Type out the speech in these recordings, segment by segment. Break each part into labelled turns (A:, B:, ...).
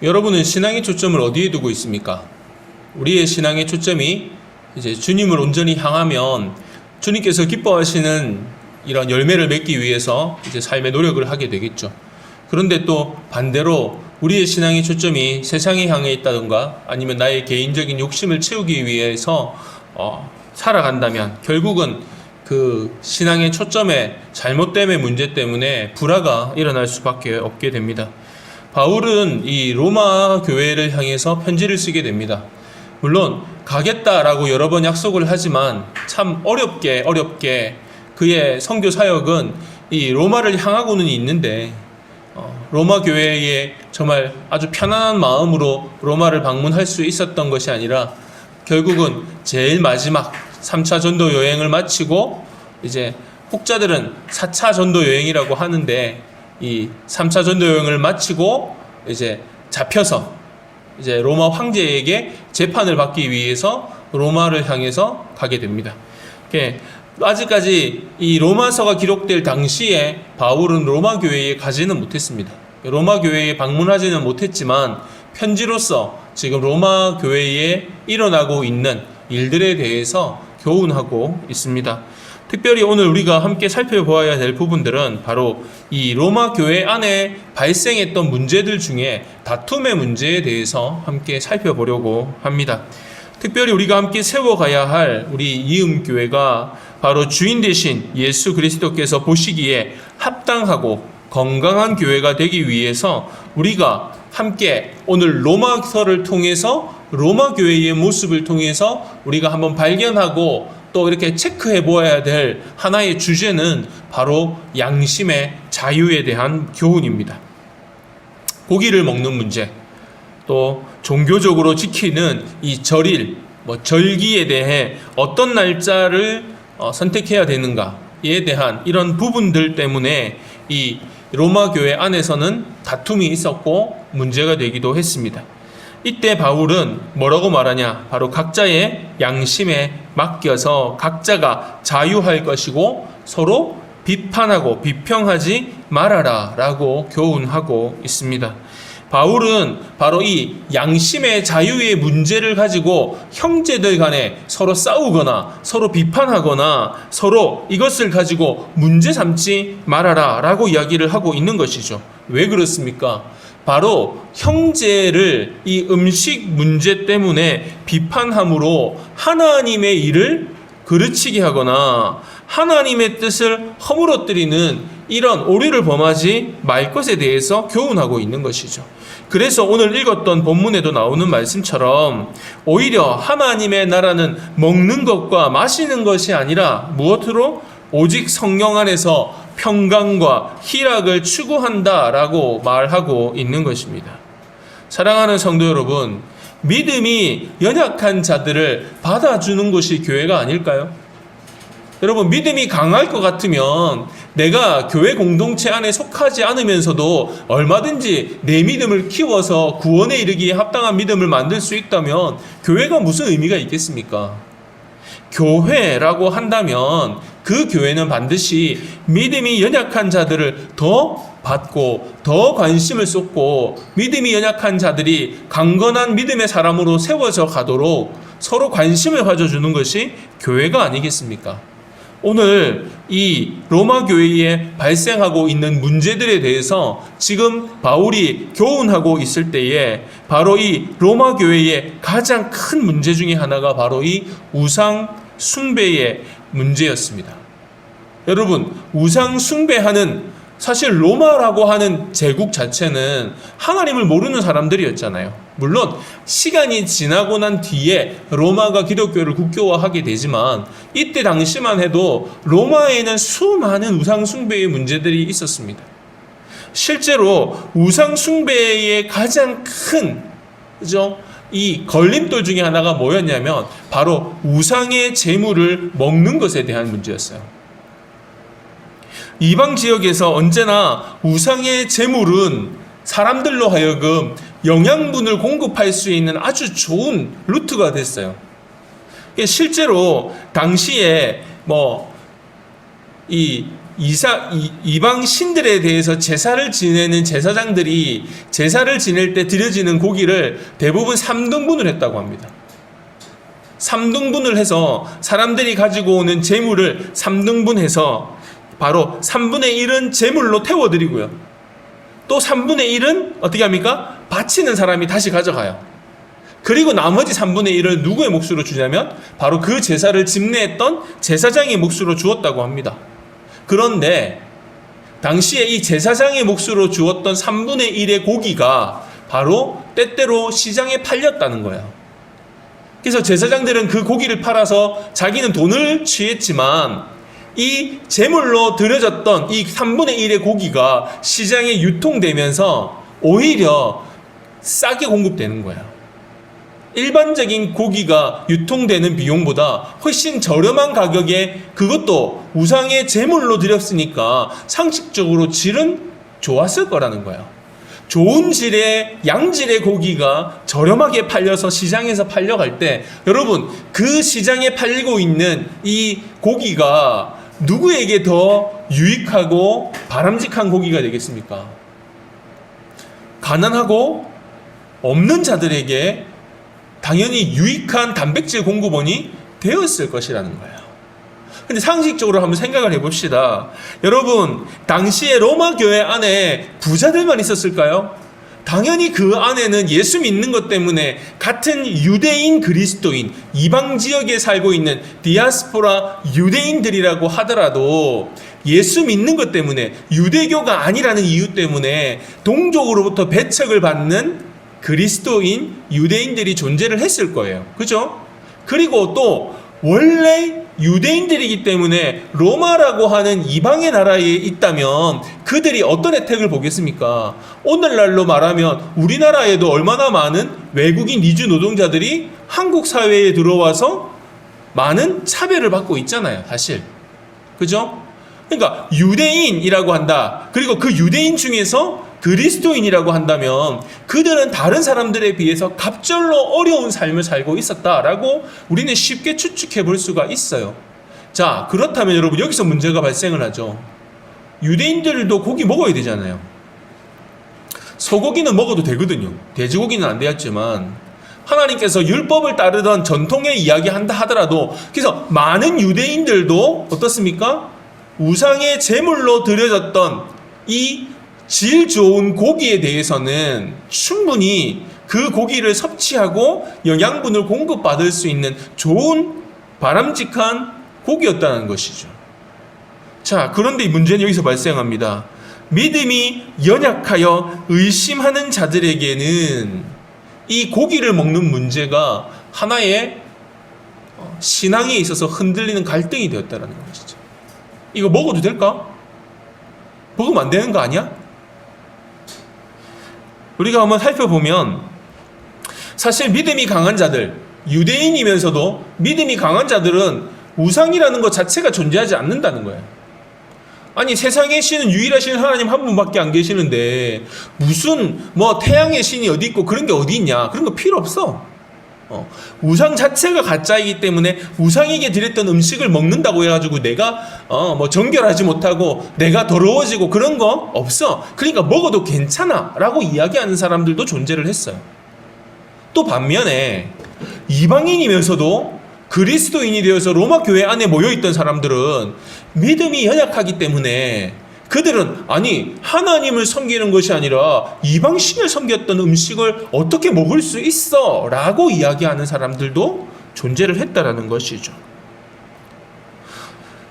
A: 여러분은 신앙의 초점을 어디에 두고 있습니까? 우리의 신앙의 초점이 이제 주님을 온전히 향하면 주님께서 기뻐하시는 이런 열매를 맺기 위해서 이제 삶의 노력을 하게 되겠죠. 그런데 또 반대로 우리의 신앙의 초점이 세상에 향해 있다든가 아니면 나의 개인적인 욕심을 채우기 위해서 살아간다면 결국은 그 신앙의 초점의 잘못됨의 문제 때문에 불화가 일어날 수밖에 없게 됩니다. 바울은 이 로마 교회를 향해서 편지를 쓰게 됩니다. 물론 가겠다라고 여러 번 약속을 하지만 참 어렵게 그의 선교 사역은 이 로마를 향하고는 있는데 로마 교회에 정말 아주 편안한 마음으로 로마를 방문할 수 있었던 것이 아니라 결국은 제일 마지막 3차 전도 여행을 마치고 이제 혹자들은 4차 전도 여행이라고 하는데 이 3차 전도 여행을 마치고 이제 잡혀서 이제 로마 황제에게 재판을 받기 위해서 로마를 향해서 가게 됩니다. 아직까지 이 로마서가 기록될 당시에 바울은 로마 교회에 가지는 못했습니다. 로마 교회에 방문하지는 못했지만 편지로서 지금 로마 교회에 일어나고 있는 일들에 대해서 교훈하고 있습니다. 특별히 오늘 우리가 함께 살펴보아야 될 부분들은 바로 이 로마 교회 안에 발생했던 문제들 중에 다툼의 문제에 대해서 함께 살펴보려고 합니다. 특별히 우리가 함께 세워가야 할 우리 이음교회가 바로 주인 되신 예수 그리스도께서 보시기에 합당하고 건강한 교회가 되기 위해서 우리가 함께 오늘 로마서를 통해서 로마 교회의 모습을 통해서 우리가 한번 발견하고 또 이렇게 체크해 보아야 될 하나의 주제는 바로 양심의 자유에 대한 교훈입니다. 고기를 먹는 문제, 또 종교적으로 지키는 이 절일, 절기에 대해 어떤 날짜를 선택해야 되는가에 대한 이런 부분들 때문에 이 로마 교회 안에서는 다툼이 있었고 문제가 되기도 했습니다. 이때 바울은 뭐라고 말하냐? 바로 각자의 양심에 맡겨서 각자가 자유할 것이고 서로 비판하고 비평하지 말아라 라고 교훈하고 있습니다. 바울은 바로 이 양심의 자유의 문제를 가지고 형제들 간에 서로 싸우거나 서로 비판하거나 서로 이것을 가지고 문제 삼지 말아라 라고 이야기를 하고 있는 것이죠. 왜 그렇습니까? 바로 형제를 이 음식 문제 때문에 비판함으로 하나님의 일을 그르치게 하거나 하나님의 뜻을 허물어뜨리는 이런 오류를 범하지 말 것에 대해서 교훈하고 있는 것이죠. 그래서 오늘 읽었던 본문에도 나오는 말씀처럼 오히려 하나님의 나라는 먹는 것과 마시는 것이 아니라 무엇으로? 오직 성령 안에서 평강과 희락을 추구한다라고 말하고 있는 것입니다. 사랑하는 성도 여러분, 믿음이 연약한 자들을 받아주는 것이 교회가 아닐까요? 여러분, 믿음이 강할 것 같으면 내가 교회 공동체 안에 속하지 않으면서도 얼마든지 내 믿음을 키워서 구원에 이르기에 합당한 믿음을 만들 수 있다면 교회가 무슨 의미가 있겠습니까? 교회라고 한다면 그 교회는 반드시 믿음이 연약한 자들을 더 받고 더 관심을 쏟고 믿음이 연약한 자들이 강건한 믿음의 사람으로 세워져 가도록 서로 관심을 가져주는 것이 교회가 아니겠습니까? 오늘 이 로마 교회에 발생하고 있는 문제들에 대해서 지금 바울이 교훈하고 있을 때에 바로 이 로마 교회의 가장 큰 문제 중에 하나가 바로 이 우상 숭배의 문제였습니다. 여러분, 우상 숭배하는 사실 로마라고 하는 제국 자체는 하나님을 모르는 사람들이었잖아요. 물론 시간이 지나고 난 뒤에 로마가 기독교를 국교화하게 되지만 이때 당시만 해도 로마에는 수많은 우상 숭배의 문제들이 있었습니다. 실제로 우상 숭배의 가장 큰 이 걸림돌 중에 하나가 뭐였냐면 바로 우상의 제물을 먹는 것에 대한 문제였어요. 이방 지역에서 언제나 우상의 제물은 사람들로 하여금 영양분을 공급할 수 있는 아주 좋은 루트가 됐어요. 실제로 당시에 이 이방 신들에 대해서 제사를 지내는 제사장들이 제사를 지낼 때 드려지는 고기를 대부분 3등분을 했다고 합니다. 3등분을 해서 사람들이 가지고 오는 제물을 3등분해서 바로 3분의 1은 제물로 태워드리고요. 또 3분의 1은 어떻게 합니까? 바치는 사람이 다시 가져가요. 그리고 나머지 3분의 1을 누구의 몫으로 주냐면 바로 그 제사를 집례했던 제사장의 몫으로 주었다고 합니다. 그런데 당시에 이 제사장의 몫으로 주었던 3분의 1의 고기가 바로 때때로 시장에 팔렸다는 거예요. 그래서 제사장들은 그 고기를 팔아서 자기는 돈을 취했지만 이 제물로 드려졌던 이 3분의 1의 고기가 시장에 유통되면서 오히려 싸게 공급되는 거예요. 일반적인 고기가 유통되는 비용보다 훨씬 저렴한 가격에 그것도 우상의 제물로 드렸으니까 상식적으로 질은 좋았을 거라는 거예요. 좋은 질의 양질의 고기가 저렴하게 팔려서 시장에서 팔려갈 때 여러분 그 시장에 팔리고 있는 이 고기가 누구에게 더 유익하고 바람직한 고기가 되겠습니까? 가난하고 없는 자들에게 당연히 유익한 단백질 공급원이 되었을 것이라는 거예요. 근데 상식적으로 한번 생각을 해봅시다. 여러분, 당시에 로마 교회 안에 부자들만 있었을까요? 당연히 그 안에는 예수 믿는 것 때문에 같은 유대인 그리스도인, 이방 지역에 살고 있는 디아스포라 유대인들이라고 하더라도 예수 믿는 것 때문에 유대교가 아니라는 이유 때문에 동족으로부터 배척을 받는 그리스도인 유대인들이 존재를 했을 거예요. 그죠? 그리고 또 원래 유대인들이기 때문에 로마라고 하는 이방의 나라에 있다면 그들이 어떤 혜택을 보겠습니까? 오늘날로 말하면 우리나라에도 얼마나 많은 외국인 이주 노동자들이 한국 사회에 들어와서 많은 차별을 받고 있잖아요, 사실. 그죠? 그러니까 유대인이라고 한다. 그리고 그 유대인 중에서 그리스도인이라고 한다면 그들은 다른 사람들에 비해서 갑절로 어려운 삶을 살고 있었다라고 우리는 쉽게 추측해 볼 수가 있어요. 자, 그렇다면 여러분 여기서 문제가 발생을 하죠. 유대인들도 고기 먹어야 되잖아요. 소고기는 먹어도 되거든요. 돼지고기는 안 되었지만 하나님께서 율법을 따르던 전통의 이야기 한다 하더라도 그래서 많은 유대인들도 어떻습니까? 우상의 제물로 드려졌던 이 질 좋은 고기에 대해서는 충분히 그 고기를 섭취하고 영양분을 공급받을 수 있는 좋은 바람직한 고기였다는 것이죠. 자, 그런데 이 문제는 여기서 발생합니다. 믿음이 연약하여 의심하는 자들에게는 이 고기를 먹는 문제가 하나의 신앙에 있어서 흔들리는 갈등이 되었다는 것이죠. 이거 먹어도 될까? 먹으면 안 되는 거 아니야? 우리가 한번 살펴보면 사실 믿음이 강한 자들, 유대인이면서도 믿음이 강한 자들은 우상이라는 것 자체가 존재하지 않는다는 거예요. 아니 세상의 신은 유일하신 하나님 한 분밖에 안 계시는데 무슨 뭐 태양의 신이 어디 있고 그런 게 어디 있냐, 그런 거 필요 없어. 우상 자체가 가짜이기 때문에 우상에게 드렸던 음식을 먹는다고 해가지고 내가 뭐 정결하지 못하고 내가 더러워지고 그런 거 없어. 그러니까 먹어도 괜찮아 라고 이야기하는 사람들도 존재를 했어요. 또 반면에 이방인이면서도 그리스도인이 되어서 로마 교회 안에 모여있던 사람들은 믿음이 연약하기 때문에 그들은 아니 하나님을 섬기는 것이 아니라 이방신을 섬겼던 음식을 어떻게 먹을 수 있어? 라고 이야기하는 사람들도 존재를 했다라는 것이죠.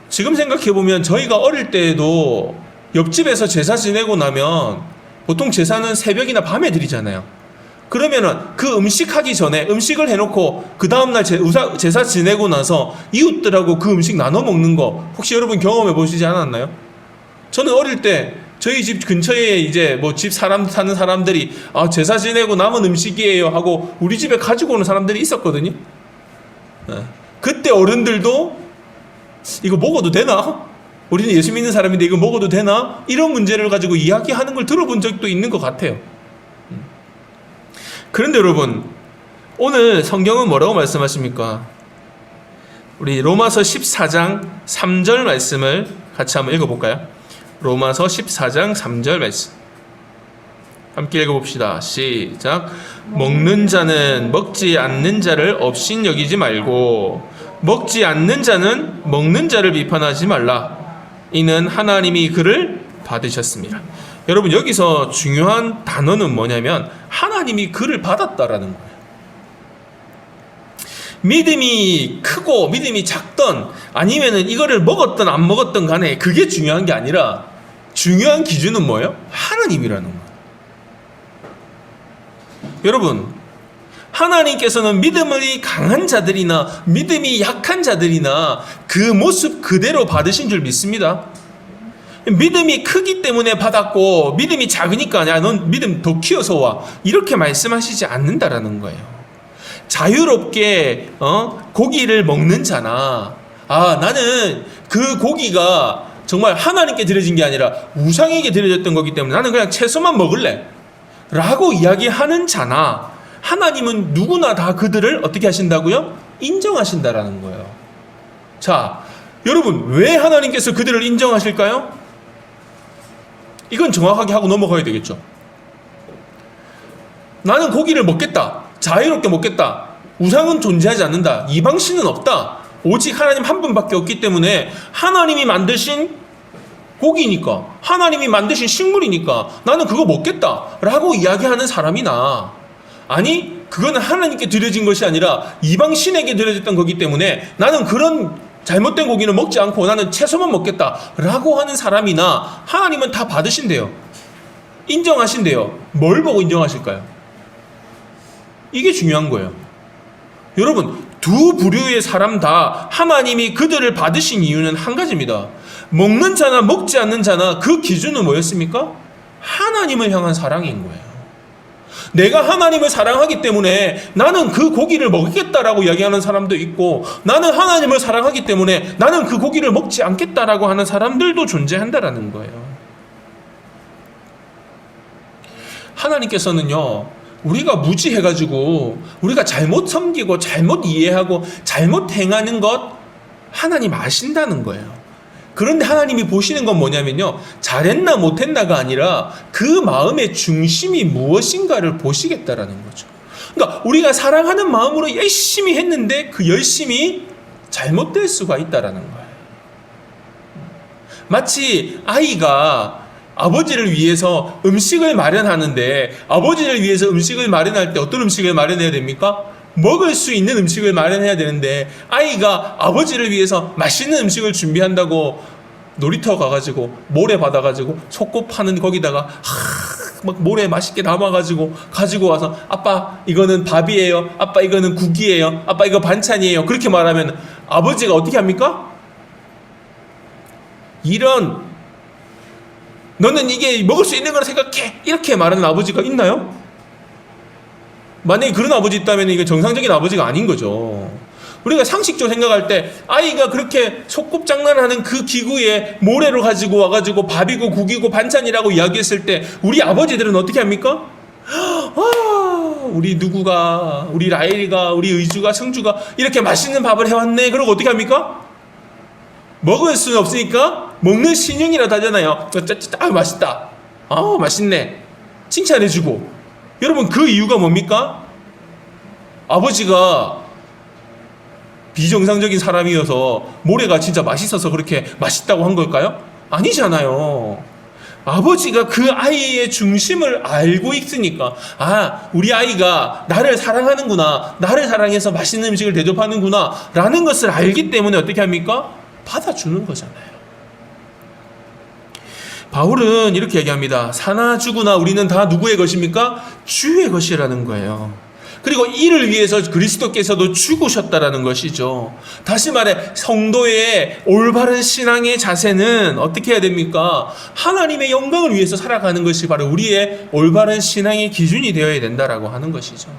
A: 지금 생각해보면 저희가 어릴 때에도 옆집에서 제사 지내고 나면 보통 제사는 새벽이나 밤에 드리잖아요. 그러면은 그 음식 하기 전에 음식을 해놓고 그 다음날 제사 지내고 나서 이웃들하고 그 음식 나눠 먹는 거 혹시 여러분 경험해 보시지 않았나요? 저는 어릴 때 저희 집 근처에 이제 뭐 집 사는 사람들이 제사 지내고 남은 음식이에요 하고 우리 집에 가지고 오는 사람들이 있었거든요. 그때 어른들도 이거 먹어도 되나? 우리는 예수 믿는 사람인데 이거 먹어도 되나? 이런 문제를 가지고 이야기하는 걸 들어본 적도 있는 것 같아요. 그런데 여러분 오늘 성경은 뭐라고 말씀하십니까? 우리 로마서 14장 3절 말씀을 같이 한번 읽어볼까요? 로마서 14장 3절 말씀 함께 읽어봅시다. 시작. 먹는 자는 먹지 않는 자를 업신 여기지 말고 먹지 않는 자는 먹는 자를 비판하지 말라. 이는 하나님이 그를 받으셨습니다. 여러분, 여기서 중요한 단어는 뭐냐면 하나님이 그를 받았다라는 거예요. 믿음이 크고 믿음이 작던 아니면은 이거를 먹었던 안 먹었던 간에 그게 중요한 게 아니라 중요한 기준은 뭐예요? 하나님이라는 거예요. 여러분, 하나님께서는 믿음이 강한 자들이나 믿음이 약한 자들이나 그 모습 그대로 받으신 줄 믿습니다. 믿음이 크기 때문에 받았고 믿음이 작으니까 야, 넌 믿음 더 키워서 와, 이렇게 말씀하시지 않는다라는 거예요. 자유롭게 고기를 먹는 자나 나는 그 고기가 정말 하나님께 드려진 게 아니라 우상에게 드려졌던 거기 때문에 나는 그냥 채소만 먹을래 라고 이야기하는 자나, 하나님은 누구나 다 그들을 어떻게 하신다고요? 인정하신다라는 거예요. 자, 여러분, 왜 하나님께서 그들을 인정하실까요? 이건 정확하게 하고 넘어가야 되겠죠. 나는 고기를 먹겠다, 자유롭게 먹겠다, 우상은 존재하지 않는다, 이방신은 없다, 오직 하나님 한 분밖에 없기 때문에 하나님이 만드신 고기니까, 하나님이 만드신 식물이니까 나는 그거 먹겠다 라고 이야기하는 사람이나, 아니 그거는 하나님께 드려진 것이 아니라 이방신에게 드려졌던 거기 때문에 나는 그런 잘못된 고기는 먹지 않고 나는 채소만 먹겠다 라고 하는 사람이나, 하나님은 다 받으신대요. 인정하신대요. 뭘 보고 인정하실까요? 이게 중요한 거예요. 여러분, 두 부류의 사람 다 하나님이 그들을 받으신 이유는 한 가지입니다. 먹는 자나 먹지 않는 자나 그 기준은 뭐였습니까? 하나님을 향한 사랑인 거예요. 내가 하나님을 사랑하기 때문에 나는 그 고기를 먹겠다라고 이야기하는 사람도 있고, 나는 하나님을 사랑하기 때문에 나는 그 고기를 먹지 않겠다라고 하는 사람들도 존재한다라는 거예요. 하나님께서는요, 우리가 무지해가지고 우리가 잘못 섬기고 잘못 이해하고 잘못 행하는 것 하나님 아신다는 거예요. 그런데 하나님이 보시는 건 뭐냐면요, 잘했나 못했나가 아니라 그 마음의 중심이 무엇인가를 보시겠다라는 거죠. 그러니까 우리가 사랑하는 마음으로 열심히 했는데 그 열심이 잘못될 수가 있다라는 거예요. 마치 아이가 아버지를 위해서 음식을 마련하는데, 아버지를 위해서 음식을 마련할 때 어떤 음식을 마련해야 됩니까? 먹을 수 있는 음식을 마련해야 되는데, 아이가 아버지를 위해서 맛있는 음식을 준비한다고 놀이터 가가지고 모래 받아가지고 속고 파는 거기다가 막 모래 맛있게 담아가지고 가지고 와서 아빠 이거는 밥이에요, 아빠 이거는 국이에요, 아빠 이거 반찬이에요, 그렇게 말하면 아버지가 어떻게 합니까? 이런, 너는 이게 먹을 수 있는 거라 생각해, 이렇게 말하는 아버지가 있나요? 만약에 그런 아버지 있다면 이게 정상적인 아버지가 아닌 거죠. 우리가 상식적으로 생각할 때 아이가 그렇게 소꿉장난하는 그 기구에 모래로 가지고 와가지고 밥이고 국이고 반찬이라고 이야기했을 때 우리 아버지들은 어떻게 합니까? 우리 누구가, 우리 라엘이가, 우리 의주가, 성주가 이렇게 맛있는 밥을 해왔네. 그러고 어떻게 합니까? 먹을 수는 없으니까 먹는 신용이라도 하잖아요. 맛있다, 맛있네, 칭찬해주고. 여러분, 그 이유가 뭡니까? 아버지가 비정상적인 사람이어서 모래가 진짜 맛있어서 그렇게 맛있다고 한 걸까요? 아니잖아요. 아버지가 그 아이의 중심을 알고 있으니까, 우리 아이가 나를 사랑하는구나, 나를 사랑해서 맛있는 음식을 대접하는구나 라는 것을 알기 때문에 어떻게 합니까? 받아주는 거잖아요. 바울은 이렇게 얘기합니다. 사나 죽으나 우리는 다 누구의 것입니까? 주의 것이라는 거예요. 그리고 이를 위해서 그리스도께서도 죽으셨다라는 것이죠. 다시 말해, 성도의 올바른 신앙의 자세는 어떻게 해야 됩니까? 하나님의 영광을 위해서 살아가는 것이 바로 우리의 올바른 신앙의 기준이 되어야 된다라고 하는 것이죠.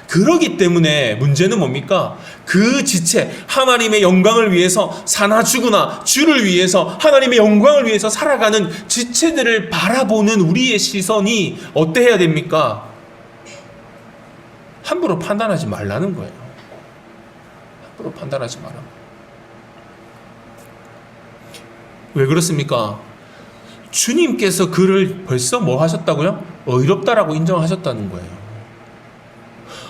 A: 그러기 때문에 문제는 뭡니까? 그 지체, 하나님의 영광을 위해서 사나 죽으나 주를 위해서 하나님의 영광을 위해서 살아가는 지체들을 바라보는 우리의 시선이 어때야 됩니까? 함부로 판단하지 말라는 거예요. 함부로 판단하지 마라. 왜 그렇습니까? 주님께서 그를 벌써 뭐 하셨다고요? 의롭다라고 인정하셨다는 거예요.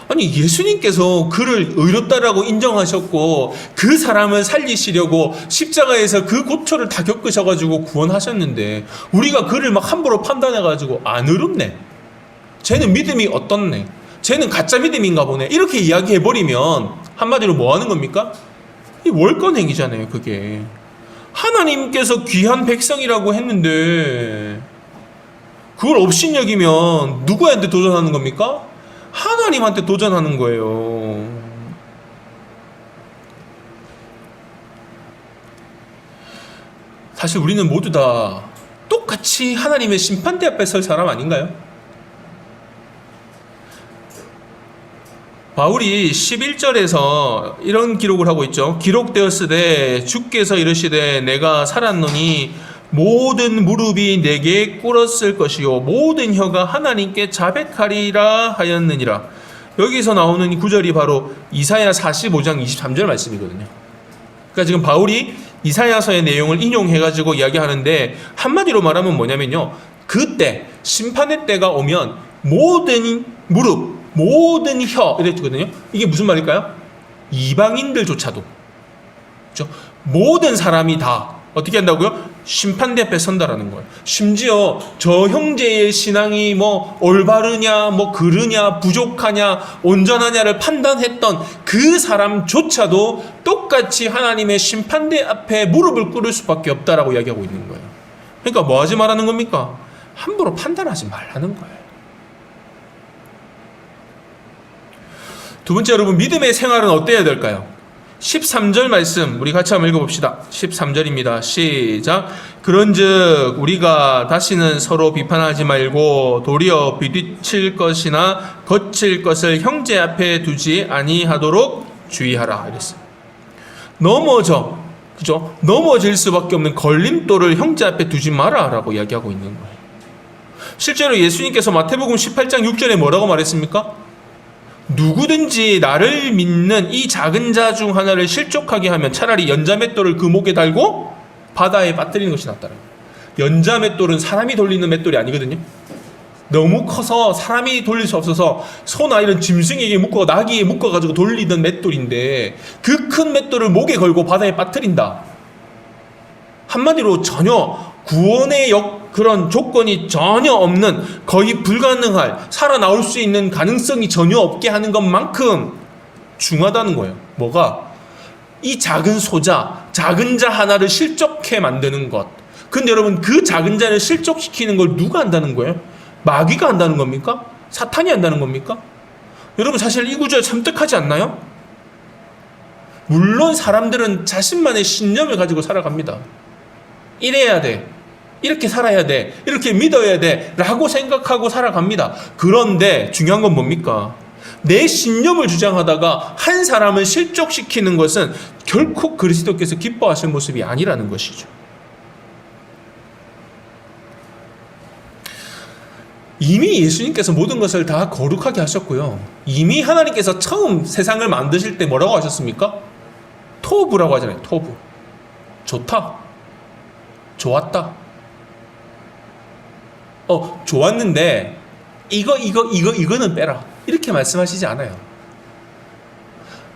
A: 아니, 예수님께서 그를 의롭다라고 인정하셨고 그 사람을 살리시려고 십자가에서 그 고초를 다 겪으셔가지고 구원하셨는데 우리가 그를 막 함부로 판단해가지고 안 의롭네, 쟤는 믿음이 어떻네, 쟤는 가짜 믿음인가 보네, 이렇게 이야기해버리면 한마디로 뭐 하는 겁니까? 이 월권행위잖아요. 그게 하나님께서 귀한 백성이라고 했는데 그걸 업신여기면 누구한테 도전하는 겁니까? 하나님한테 도전하는 거예요. 사실 우리는 모두 다 똑같이 하나님의 심판대 앞에 설 사람 아닌가요? 바울이 11절에서 이런 기록을 하고 있죠. 기록되었으되 주께서 이르시되 내가 살았노니 모든 무릎이 내게 꿇었을 것이요 모든 혀가 하나님께 자백하리라 하였느니라. 여기서 나오는 구절이 바로 이사야 45장 23절 말씀이거든요. 그러니까 지금 바울이 이사야서의 내용을 인용해가지고 이야기하는데 한마디로 말하면 뭐냐면요, 그때 심판의 때가 오면 모든 무릎, 모든 혀 이랬거든요. 이게 무슨 말일까요? 이방인들조차도, 그렇죠? 모든 사람이 다 어떻게 한다고요? 심판대 앞에 선다라는 거예요. 심지어 저 형제의 신앙이 뭐 올바르냐, 뭐 그르냐, 부족하냐, 온전하냐를 판단했던 그 사람조차도 똑같이 하나님의 심판대 앞에 무릎을 꿇을 수밖에 없다라고 이야기하고 있는 거예요. 그러니까 뭐 하지 말라는 겁니까? 함부로 판단하지 말라는 거예요. 두 번째, 여러분, 믿음의 생활은 어때야 될까요? 13절 말씀 우리 같이 한번 읽어봅시다. 13절입니다. 시작. 그런즉 우리가 다시는 서로 비판하지 말고 도리어 비딪힐 것이나 거칠 것을 형제 앞에 두지 아니하도록 주의하라 이랬어요. 그죠? 넘어질 수밖에 없는 걸림돌을 형제 앞에 두지 마라라고 이야기하고 있는 거예요. 실제로 예수님께서 마태복음 18장 6절에 뭐라고 말했습니까? 누구든지 나를 믿는 이 작은 자 중 하나를 실족하게 하면 차라리 연자맷돌을 그 목에 달고 바다에 빠뜨리는 것이 낫다는 거예요. 연자맷돌은 사람이 돌리는 맷돌이 아니거든요. 너무 커서 사람이 돌릴 수 없어서 소나 이런 짐승에게 묶어 나귀에 묶어가지고 돌리던 맷돌인데 그 큰 맷돌을 목에 걸고 바다에 빠뜨린다. 한마디로 전혀 구원의 그런 조건이 전혀 없는, 거의 불가능할, 살아나올 수 있는 가능성이 전혀 없게 하는 것만큼 중하다는 거예요. 뭐가? 이 작은 소자, 작은 자 하나를 실족해 만드는 것. 근데 여러분, 그 작은 자를 실족시키는 걸 누가 한다는 거예요? 마귀가 한다는 겁니까? 사탄이 한다는 겁니까? 여러분, 사실 이 구절 섬뜩하지 않나요? 물론 사람들은 자신만의 신념을 가지고 살아갑니다. 이래야 돼, 이렇게 살아야 돼, 이렇게 믿어야 돼 라고 생각하고 살아갑니다. 그런데 중요한 건 뭡니까? 내 신념을 주장하다가 한 사람을 실족시키는 것은 결코 그리스도께서 기뻐하실 모습이 아니라는 것이죠. 이미 예수님께서 모든 것을 다 거룩하게 하셨고요, 이미 하나님께서 처음 세상을 만드실 때 뭐라고 하셨습니까? 토부라고 하잖아요. 토부. 좋다, 좋았다. 좋았는데 이거는 빼라, 이렇게 말씀하시지 않아요.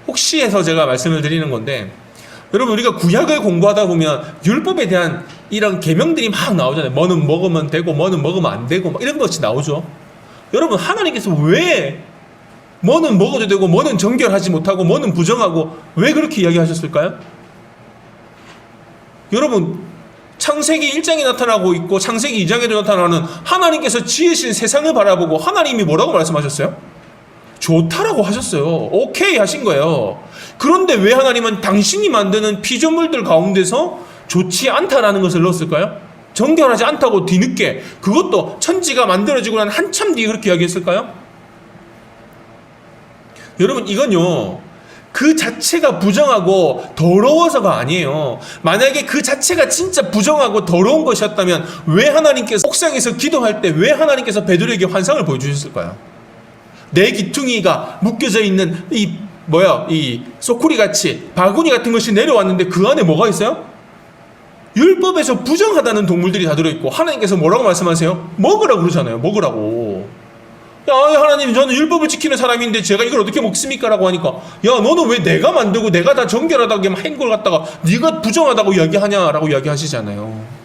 A: 혹시 해서 제가 말씀을 드리는 건데, 여러분, 우리가 구약을 공부하다 보면 율법에 대한 이런 계명들이 막 나오잖아요. 뭐는 먹으면 되고 뭐는 먹으면 안 되고 막 이런 것이 나오죠. 여러분, 하나님께서 왜 뭐는 먹어도 되고 뭐는 정결하지 못하고 뭐는 부정하고 왜 그렇게 이야기하셨을까요? 여러분, 창세기 1장에 나타나고 있고 창세기 2장에도 나타나는 하나님께서 지으신 세상을 바라보고 하나님이 뭐라고 말씀하셨어요? 좋다라고 하셨어요. 오케이 하신 거예요. 그런데 왜 하나님은 당신이 만드는 피조물들 가운데서 좋지 않다라는 것을 넣었을까요? 정결하지 않다고 뒤늦게, 그것도 천지가 만들어지고 난 한참 뒤에 그렇게 이야기했을까요? 여러분, 이건요, 그 자체가 부정하고 더러워서가 아니에요. 만약에 그 자체가 진짜 부정하고 더러운 것이었다면 왜 하나님께서 옥상에서 기도할 때 왜 하나님께서 베드로에게 환상을 보여주셨을까요? 내 기퉁이가 묶여져 있는 이 소쿠리 같이 바구니 같은 것이 내려왔는데 그 안에 뭐가 있어요? 율법에서 부정하다는 동물들이 다 들어있고 하나님께서 뭐라고 말씀하세요? 먹으라고 그러잖아요. 먹으라고. 야, 하나님, 저는 율법을 지키는 사람인데 제가 이걸 어떻게 먹습니까? 라고 하니까, 야, 너는 왜 내가 만들고 내가 다 정결하다고 한 걸 갖다가 네가 부정하다고 이야기하냐라고 이야기하시잖아요.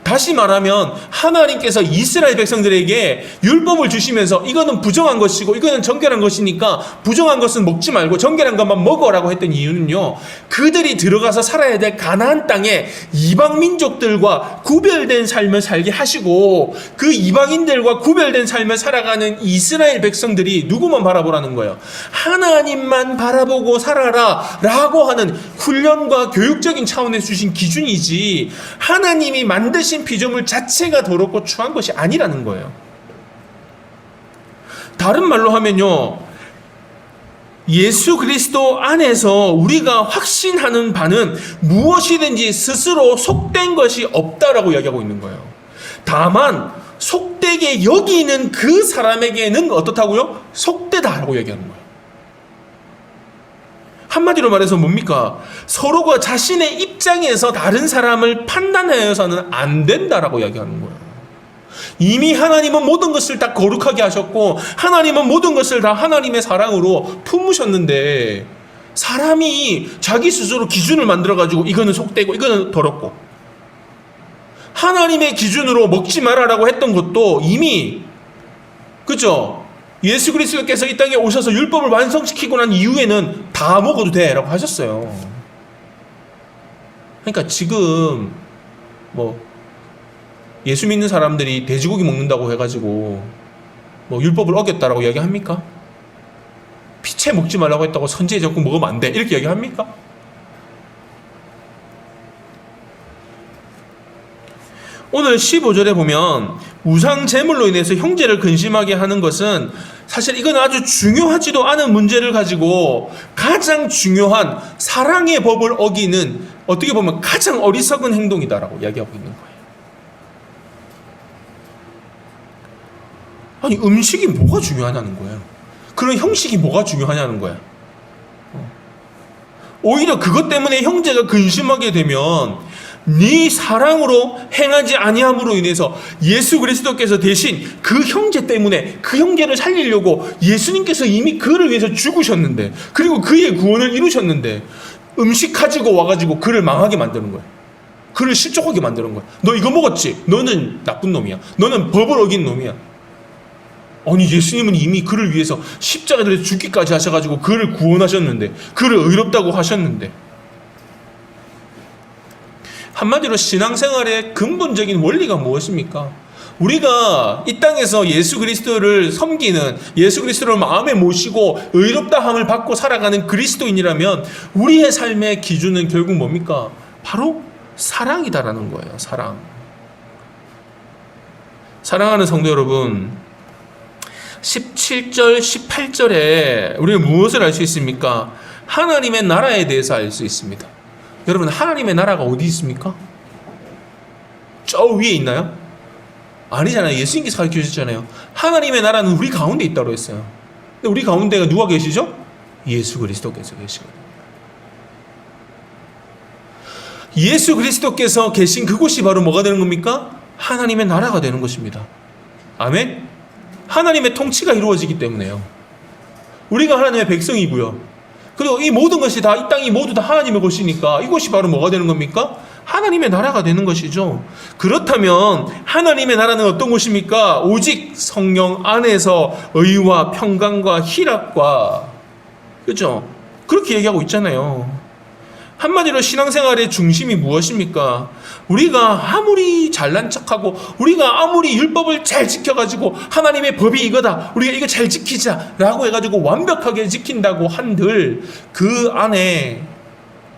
A: 다시 말하면 하나님께서 이스라엘 백성들에게 율법을 주시면서 이거는 부정한 것이고 이거는 정결한 것이니까 부정한 것은 먹지 말고 정결한 것만 먹어라고 했던 이유는요, 그들이 들어가서 살아야 될 가나안 땅에 이방 민족들과 구별된 삶을 살게 하시고 그 이방인들과 구별된 삶을 살아가는 이스라엘 백성들이 누구만 바라보라는 거예요? 하나님만 바라보고 살아라 라고 하는 훈련과 교육적인 차원에서 주신 기준이지, 하나님이 만드신 피조물 자체가 더럽고 추한 것이 아니라는 거예요. 다른 말로 하면요, 예수 그리스도 안에서 우리가 확신하는 바는 무엇이든지 스스로 속된 것이 없다라고 이야기하고 있는 거예요. 다만 속되게 여기는 그 사람에게는 어떻다고요? 속되다라고 이야기하는 거예요. 한마디로 말해서 뭡니까? 서로가 자신의 입장에서 다른 사람을 판단하여서는 안 된다라고 이야기하는 거예요. 이미 하나님은 모든 것을 다 거룩하게 하셨고 하나님은 모든 것을 다 하나님의 사랑으로 품으셨는데, 사람이 자기 스스로 기준을 만들어가지고 이거는 속되고 이거는 더럽고, 하나님의 기준으로 먹지 마라라고 했던 것도 이미, 그죠? 예수 그리스도께서 이 땅에 오셔서 율법을 완성시키고 난 이후에는 다 먹어도 돼라고 하셨어요. 그러니까 지금 뭐 예수 믿는 사람들이 돼지고기 먹는다고 해가지고 뭐 율법을 어겼다라고 이야기합니까? 피채 먹지 말라고 했다고 선지의 적국 먹으면 안 돼 이렇게 이야기합니까? 오늘 15절에 보면 우상 제물로 인해서 형제를 근심하게 하는 것은 사실 이건 아주 중요하지도 않은 문제를 가지고 가장 중요한 사랑의 법을 어기는, 어떻게 보면 가장 어리석은 행동이다라고 이야기하고 있는 거예요. 아니, 음식이 뭐가 중요하냐는 거예요. 그런 형식이 뭐가 중요하냐는 거야. 오히려 그것 때문에 형제가 근심하게 되면 네 사랑으로 행하지 아니함으로 인해서 예수 그리스도께서 대신 그 형제 때문에 그 형제를 살리려고 예수님께서 이미 그를 위해서 죽으셨는데, 그리고 그의 구원을 이루셨는데 음식 가지고 와가지고 그를 망하게 만드는 거예요. 그를 실족하게 만드는 거예요. 너 이거 먹었지? 너는 나쁜 놈이야. 너는 법을 어긴 놈이야. 아니, 예수님은 이미 그를 위해서 십자가에 죽기까지 하셔가지고 그를 구원하셨는데, 그를 의롭다고 하셨는데. 한마디로 신앙생활의 근본적인 원리가 무엇입니까? 우리가 이 땅에서 예수 그리스도를 섬기는, 예수 그리스도를 마음에 모시고 의롭다함을 받고 살아가는 그리스도인이라면 우리의 삶의 기준은 결국 뭡니까? 바로 사랑이다라는 거예요. 사랑. 사랑하는 성도 여러분, 17절, 18절에 우리는 무엇을 알 수 있습니까? 하나님의 나라에 대해서 알 수 있습니다. 여러분, 하나님의 나라가 어디 있습니까? 저 위에 있나요? 아니잖아요. 예수님께서 가르쳐 주셨잖아요. 하나님의 나라는 우리 가운데 있다고 했어요. 근데 우리 가운데가 누가 계시죠? 예수 그리스도께서 계시거든요. 예수 그리스도께서 계신 그곳이 바로 뭐가 되는 겁니까? 하나님의 나라가 되는 것입니다. 아멘? 하나님의 통치가 이루어지기 때문에요. 우리가 하나님의 백성이고요. 그리고 이 모든 것이 다, 이 땅이 모두 다 하나님의 것이니까 이것이 바로 뭐가 되는 겁니까? 하나님의 나라가 되는 것이죠. 그렇다면 하나님의 나라는 어떤 곳입니까? 오직 성령 안에서 의와 평강과 희락과, 그죠? 그렇게 얘기하고 있잖아요. 한마디로 신앙생활의 중심이 무엇입니까? 우리가 아무리 잘난 척하고 우리가 아무리 율법을 잘 지켜가지고 하나님의 법이 이거다, 우리가 이거 잘 지키자 라고 해가지고 완벽하게 지킨다고 한들 그 안에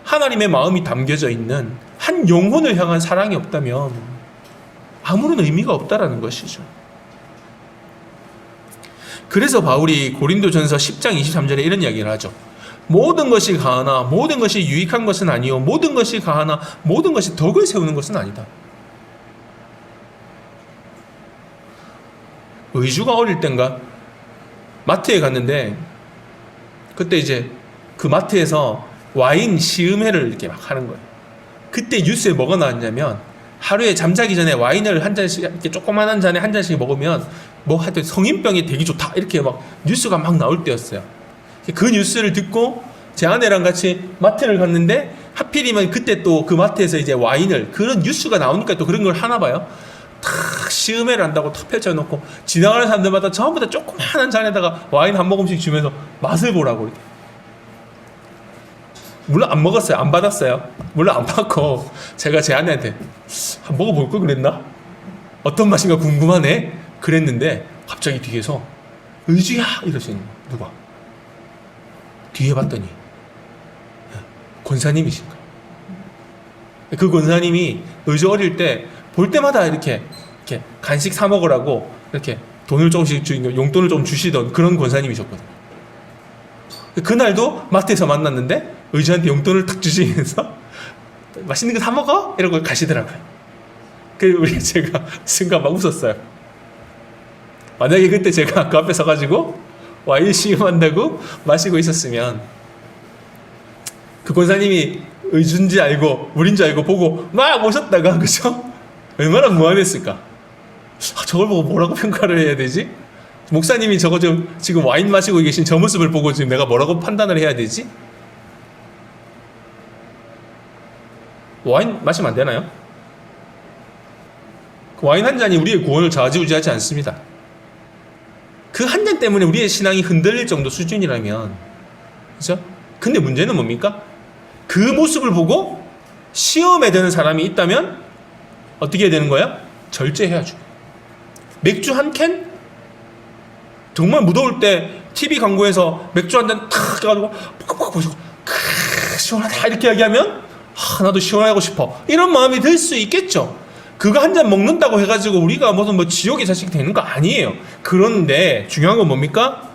A: 하나님의 마음이 담겨져 있는 한 영혼을 향한 사랑이 없다면 아무런 의미가 없다라는 것이죠. 그래서 바울이 고린도전서 10장 23절에 이런 이야기를 하죠. 모든 것이 가하나 모든 것이 유익한 것은 아니요, 모든 것이 가하나 모든 것이 덕을 세우는 것은 아니다. 의주가 어릴 땐가 마트에 갔는데, 그때 이제 그 마트에서 와인 시음회를 이렇게 막 하는 거예요. 그때 뉴스에 뭐가 나왔냐면 하루에 잠자기 전에 와인을 한 잔씩 이렇게 조그만한 잔에 한 잔씩 먹으면 뭐 하여튼 성인병에 되게 좋다 이렇게 막 뉴스가 막 나올 때였어요. 그 뉴스를 듣고 제 아내랑 같이 마트를 갔는데 하필이면 그때 또 그 마트에서 이제 와인을 그런 뉴스가 나오니까 또 그런 걸 하나 봐요. 탁 시음회를 한다고 탁 펼쳐놓고 지나가는 사람들마다 전부 다 조그만한 잔에다가 와인 한 모금씩 주면서 맛을 보라고 이렇게. 물론 안 먹었어요. 안 받았어요. 물론 안 받고 제가 제 아내한테 한번 먹어볼 걸 그랬나? 어떤 맛인가 궁금하네? 그랬는데 갑자기 뒤에서 의주야 이러시는 거예요. 누가? 뒤에 봤더니 권사님이신 거예요. 그 권사님이 의주 어릴 때 볼 때마다 이렇게 간식 사 먹으라고 이렇게 돈을 조금씩 용돈을 좀 주시던 그런 권사님이셨거든요. 그날도 마트에서 만났는데 의주한테 용돈을 탁 주시면서 맛있는 거 사 먹어? 이러고 가시더라고요. 그래서 우리 제가 순간 막 웃었어요. 만약에 그때 제가 그 앞에 서가지고 와인 시음한다고 마시고 있었으면 그 권사님이 의주인지 알고 우린 줄 알고 보고 막 오셨다가 그죠? 얼마나 무안했을까? 저걸 보고 뭐라고 평가를 해야 되지? 목사님이 저거 지금 와인 마시고 계신 저 모습을 보고 지금 내가 뭐라고 판단을 해야 되지? 와인 마시면 안 되나요? 그 와인 한 잔이 우리의 구원을 좌지우지하지 않습니다. 그 한 잔 때문에 우리의 신앙이 흔들릴 정도 수준이라면, 그죠? 근데 문제는 뭡니까? 그 모습을 보고 시험에 드는 사람이 있다면 어떻게 해야 되는 거야? 절제해야죠. 맥주 한 캔? 정말 무더울 때 TV 광고에서 맥주 한 잔 탁 해가지고 팍팍 보시고 시원하다 이렇게 이야기하면 나도 시원하고 싶어 이런 마음이 들 수 있겠죠. 그거 한 잔 먹는다고 해가지고 우리가 무슨 뭐 지옥의 자식이 되는 거 아니에요. 그런데 중요한 건 뭡니까?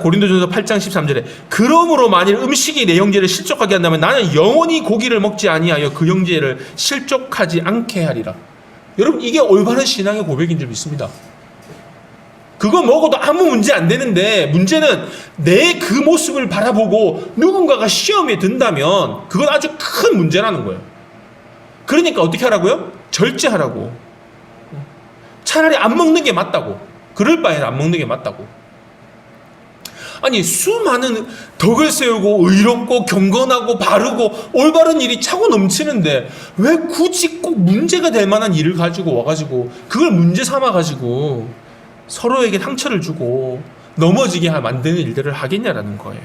A: 고린도전서 8장 13절에 그러므로 만일 음식이 내 형제를 실족하게 한다면 나는 영원히 고기를 먹지 아니하여 그 형제를 실족하지 않게 하리라. 여러분 이게 올바른 신앙의 고백인 줄 믿습니다. 그거 먹어도 아무 문제 안 되는데 문제는 내 그 모습을 바라보고 누군가가 시험에 든다면 그건 아주 큰 문제라는 거예요. 그러니까 어떻게 하라고요? 절제하라고. 차라리 안 먹는 게 맞다고. 그럴 바에는 안 먹는 게 맞다고. 아니 수많은 덕을 세우고 의롭고 경건하고 바르고 올바른 일이 차고 넘치는데 왜 굳이 꼭 문제가 될 만한 일을 가지고 와가지고 그걸 문제 삼아가지고 서로에게 상처를 주고 넘어지게 만드는 일들을 하겠냐라는 거예요.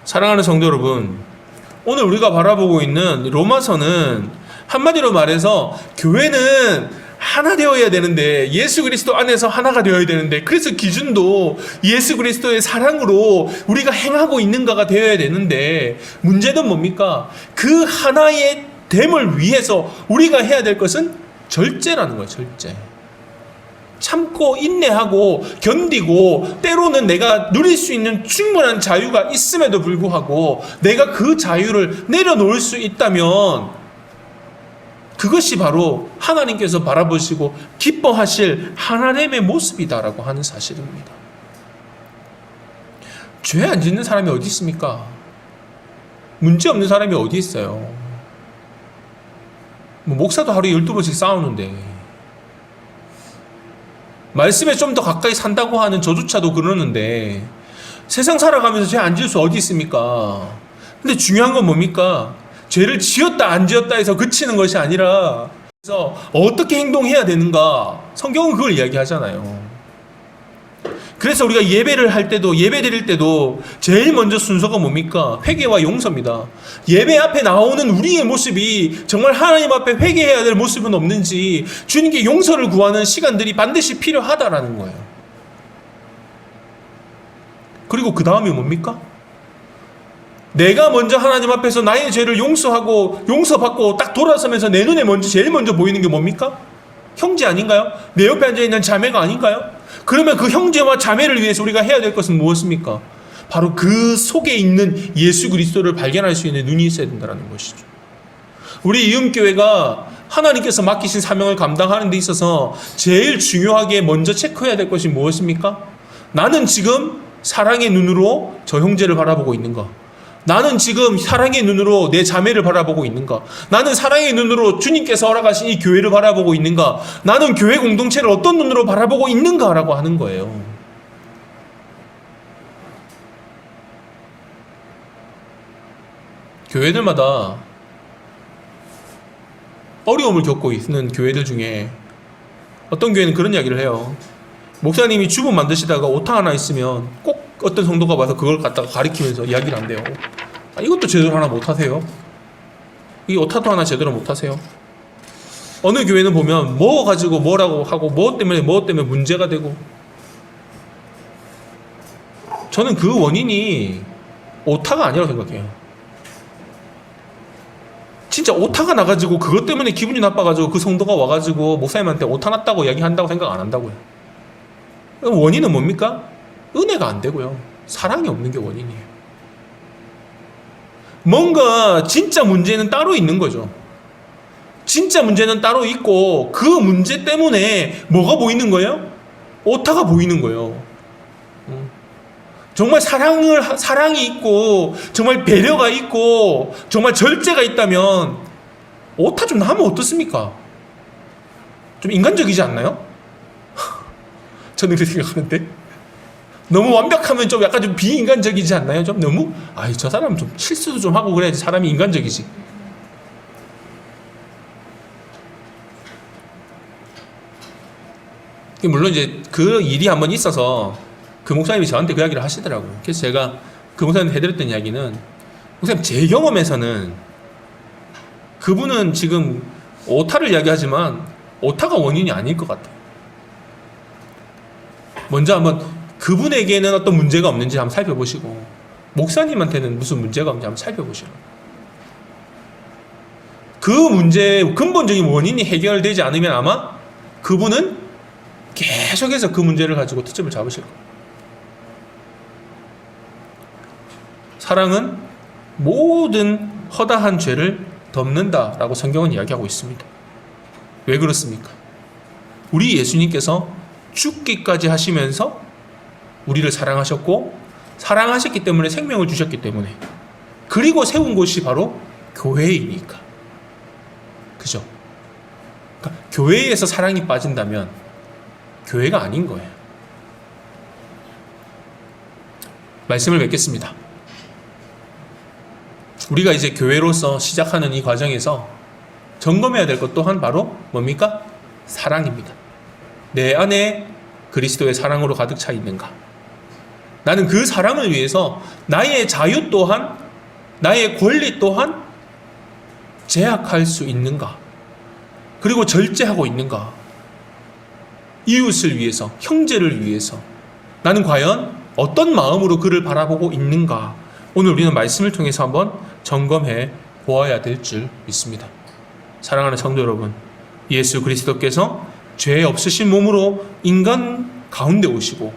A: 사랑하는 성도 여러분, 오늘 우리가 바라보고 있는 로마서는 한마디로 말해서 교회는 하나 되어야 되는데 예수 그리스도 안에서 하나가 되어야 되는데 그래서 기준도 예수 그리스도의 사랑으로 우리가 행하고 있는가가 되어야 되는데 문제는 뭡니까? 그 하나의 됨을 위해서 우리가 해야 될 것은 절제라는 거예요. 절제. 참고 인내하고 견디고 때로는 내가 누릴 수 있는 충분한 자유가 있음에도 불구하고 내가 그 자유를 내려놓을 수 있다면 그것이 바로 하나님께서 바라보시고 기뻐하실 하나님의 모습이다라고 하는 사실입니다. 죄 안 짓는 사람이 어디 있습니까? 문제 없는 사람이 어디 있어요? 목사도 하루에 12번씩 싸우는데 말씀에 좀 더 가까이 산다고 하는 저조차도 그러는데 세상 살아가면서 죄 안 지을 수 어디 있습니까? 근데 중요한 건 뭡니까? 죄를 지었다 안 지었다 해서 그치는 것이 아니라 그래서 어떻게 행동해야 되는가 성경은 그걸 이야기하잖아요. 그래서 우리가 예배를 할 때도 예배 드릴 때도 제일 먼저 순서가 뭡니까? 회개와 용서입니다. 예배 앞에 나오는 우리의 모습이 정말 하나님 앞에 회개해야 될 모습은 없는지 주님께 용서를 구하는 시간들이 반드시 필요하다라는 거예요. 그리고 그 다음이 뭡니까? 내가 먼저 하나님 앞에서 나의 죄를 용서하고 용서받고 딱 돌아서면서 내 눈에 제일 먼저 보이는 게 뭡니까? 형제 아닌가요? 내 옆에 앉아있는 자매가 아닌가요? 그러면 그 형제와 자매를 위해서 우리가 해야 될 것은 무엇입니까? 바로 그 속에 있는 예수 그리스도를 발견할 수 있는 눈이 있어야 된다는 것이죠. 우리 이음교회가 하나님께서 맡기신 사명을 감당하는 데 있어서 제일 중요하게 먼저 체크해야 될 것이 무엇입니까? 나는 지금 사랑의 눈으로 저 형제를 바라보고 있는가? 나는 지금 사랑의 눈으로 내 자매를 바라보고 있는가? 나는 사랑의 눈으로 주님께서 허락하신 이 교회를 바라보고 있는가? 나는 교회 공동체를 어떤 눈으로 바라보고 있는가라고 하는 거예요. 교회들마다 어려움을 겪고 있는 교회들 중에 어떤 교회는 그런 이야기를 해요. 목사님이 주보 만드시다가 오타 하나 있으면 꼭 어떤 성도가 와서 그걸 갖다가 가리키면서 이야기를 한대요. 이것도 제대로 하나 못하세요? 이 오타도 하나 제대로 못하세요? 어느 교회는 보면 뭐 가지고 뭐라고 하고 뭐 때문에 문제가 되고, 저는 그 원인이 오타가 아니라고 생각해요. 진짜 오타가 나가지고 그것 때문에 기분이 나빠가지고 그 성도가 와가지고 목사님한테 오타 났다고 이야기한다고 생각 안 한다고요. 원인은 뭡니까? 은혜가 안 되고요. 사랑이 없는 게 원인이에요. 뭔가 진짜 문제는 따로 있는 거죠. 진짜 문제는 따로 있고 그 문제 때문에 뭐가 보이는 거예요? 오타가 보이는 거예요. 정말 사랑이 있고 정말 배려가 있고 정말 절제가 있다면 오타 좀 나면 어떻습니까? 좀 인간적이지 않나요? 저는 그렇게 생각하는데, 너무 완벽하면 좀 약간 좀 비인간적이지 않나요? 좀 너무 저 사람 좀 실수도 좀 하고 그래야지 사람이 인간적이지. 물론 이제 그 일이 한번 있어서 그 목사님이 저한테 그 이야기를 하시더라고요. 그래서 제가 그 목사님한테 해드렸던 이야기는, 목사님 제 경험에서는 그분은 지금 오타를 이야기하지만 오타가 원인이 아닐 것 같아요. 먼저 한번 그분에게는 어떤 문제가 없는지 한번 살펴보시고 목사님한테는 무슨 문제가 없는지 한번 살펴보시라고. 그 문제의 근본적인 원인이 해결되지 않으면 아마 그분은 계속해서 그 문제를 가지고 트집을 잡으실 거예요. 사랑은 모든 허다한 죄를 덮는다라고 성경은 이야기하고 있습니다. 왜 그렇습니까? 우리 예수님께서 죽기까지 하시면서 우리를 사랑하셨고, 사랑하셨기 때문에 생명을 주셨기 때문에, 그리고 세운 곳이 바로 교회이니까. 그죠? 그러니까 교회에서 사랑이 빠진다면 교회가 아닌 거예요. 말씀을 맺겠습니다. 우리가 이제 교회로서 시작하는 이 과정에서 점검해야 될 것 또한 바로 뭡니까? 사랑입니다. 내 안에 그리스도의 사랑으로 가득 차 있는가? 나는 그 사랑을 위해서 나의 자유 또한, 나의 권리 또한 제약할 수 있는가? 그리고 절제하고 있는가? 이웃을 위해서, 형제를 위해서 나는 과연 어떤 마음으로 그를 바라보고 있는가? 오늘 우리는 말씀을 통해서 한번 점검해 보아야 될 줄 믿습니다. 사랑하는 성도 여러분, 예수 그리스도께서 죄 없으신 몸으로 인간 가운데 오시고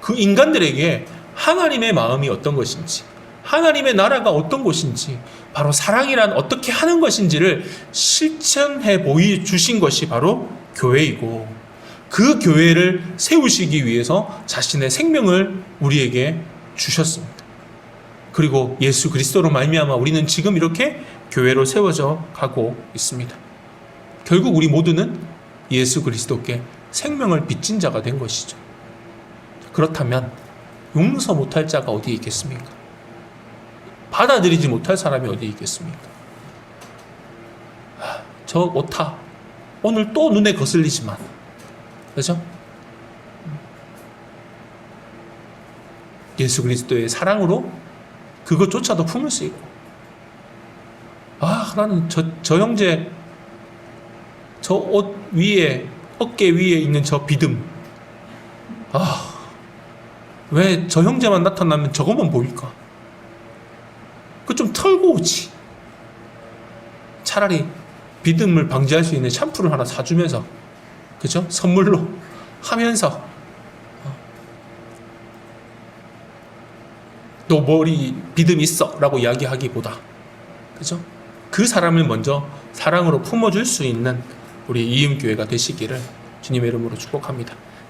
A: 그 인간들에게 하나님의 마음이 어떤 것인지, 하나님의 나라가 어떤 것인지, 바로 사랑이란 어떻게 하는 것인지를 실천해 보여주신 것이 바로 교회이고, 그 교회를 세우시기 위해서 자신의 생명을 우리에게 주셨습니다. 그리고 예수 그리스도로 말미암아 우리는 지금 이렇게 교회로 세워져 가고 있습니다. 결국 우리 모두는 예수 그리스도께 생명을 빚진 자가 된 것이죠. 그렇다면 용서 못할 자가 어디에 있겠습니까? 받아들이지 못할 사람이 어디에 있겠습니까? 저 오타 오늘 또 눈에 거슬리지만, 그렇죠? 예수 그리스도의 사랑으로 그것조차도 품을 수 있고, 나는 저 형제 저 옷 위에, 어깨 위에 있는 저 비듬, 왜 저 형제만 나타나면 저것만 보일까? 그거 좀 털고 오지. 차라리 비듬을 방지할 수 있는 샴푸를 하나 사주면서, 그죠? 선물로 하면서, 너 머리 비듬 있어 라고 이야기하기보다, 그죠? 그 사람을 먼저 사랑으로 품어줄 수 있는 우리 이음교회가 되시기를 주님의 이름으로 축복합니다.